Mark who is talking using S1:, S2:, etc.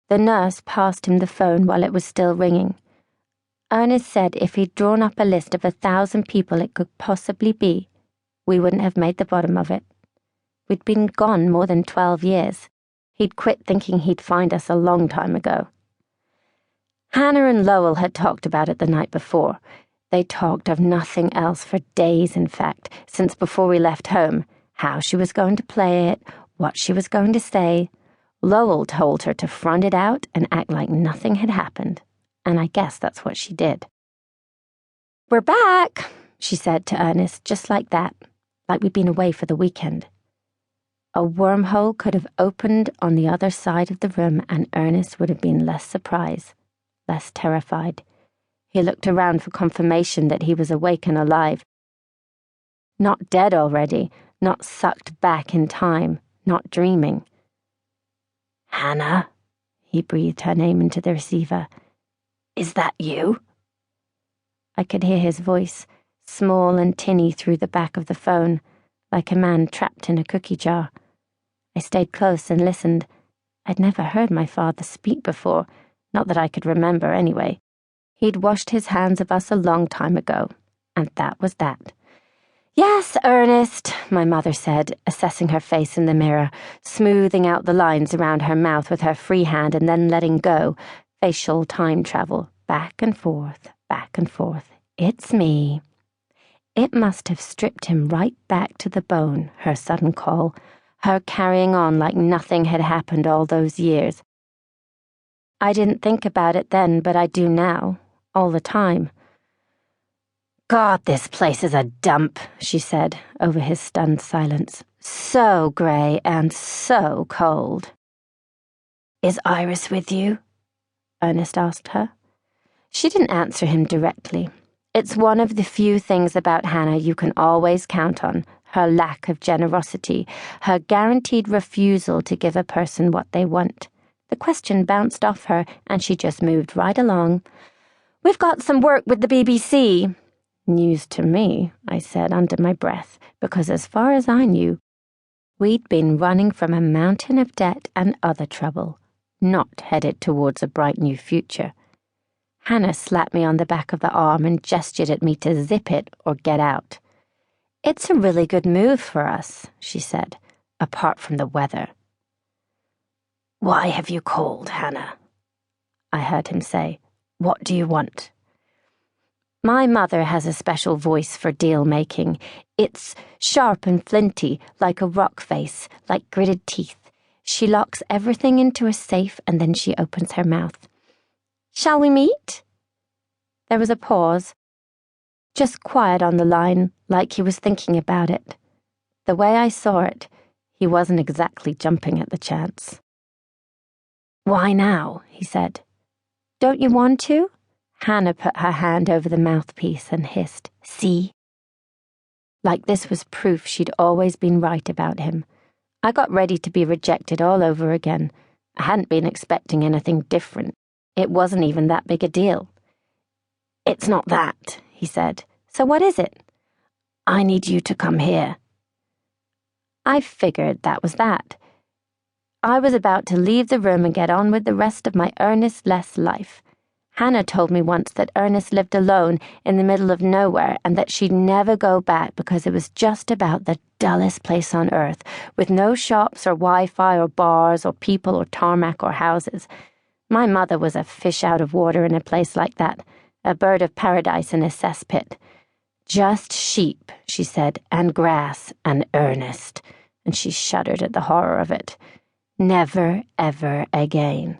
S1: The nurse passed him the phone while it was still ringing. Ernest said if he'd drawn up a list of 1,000 people it could possibly be, we wouldn't have made the bottom of it. We'd been gone more than 12 years. He'd quit thinking he'd find us a long time ago. Hannah and Lowell had talked about it the night before. They talked of nothing else for days, in fact, since before we left home, how she was going to play it, what she was going to say. Lowell told her to front it out and act like nothing had happened, and I guess that's what she did. "We're back," she said to Ernest, just like that, like we'd been away for the weekend. A wormhole could have opened on the other side of the room, and Ernest would have been less surprised, less terrified. He looked around for confirmation that he was awake and alive. Not dead already, not sucked back in time, not dreaming. "Hannah," he breathed her name into the receiver. "Is that you?" I could hear his voice, small and tinny through the back of the phone, like a man trapped in a cookie jar. I stayed close and listened. I'd never heard my father speak before, not that I could remember anyway. He'd washed his hands of us a long time ago, and that was that. "Yes, Ernest," my mother said, assessing her face in the mirror, smoothing out the lines around her mouth with her free hand and then letting go, facial time travel, back and forth, back and forth. "It's me." It must have stripped him right back to the bone, her sudden call, her carrying on like nothing had happened all those years. I didn't think about it then, but I do now, all the time. "God, this place is a dump," she said, over his stunned silence. "So grey and so cold." "Is Iris with you?" Ernest asked her. She didn't answer him directly. It's one of the few things about Hannah you can always count on, her lack of generosity, her guaranteed refusal to give a person what they want. The question bounced off her, and she just moved right along. "We've got some work with the BBC." "News to me," I said under my breath, because as far as I knew, we'd been running from a mountain of debt and other trouble, not headed towards a bright new future. Hannah slapped me on the back of the arm and gestured at me to zip it or get out. "It's a really good move for us," she said, "apart from the weather." "Why have you called, Hannah?" I heard him say. "What do you want?" My mother has a special voice for deal-making. It's sharp and flinty, like a rock face, like gritted teeth. She locks everything into a safe and then she opens her mouth. "Shall we meet?" There was a pause. Just quiet on the line, like he was thinking about it. The way I saw it, he wasn't exactly jumping at the chance. "Why now?" he said. "Don't you want to?" Hannah put her hand over the mouthpiece and hissed, "See?" Like this was proof she'd always been right about him. I got ready to be rejected all over again. I hadn't been expecting anything different. It wasn't even that big a deal. "It's not that," he said. "So what is it?" "I need you to come here." I figured that was that. I was about to leave the room and get on with the rest of my Ernest-less life. Hannah told me once that Ernest lived alone in the middle of nowhere and that she'd never go back because it was just about the dullest place on earth, with no shops or Wi-Fi or bars or people or tarmac or houses. My mother was a fish out of water in a place like that, a bird of paradise in a cesspit. "Just sheep," she said, "and grass, and Ernest," and she shuddered at the horror of it. Never, ever again.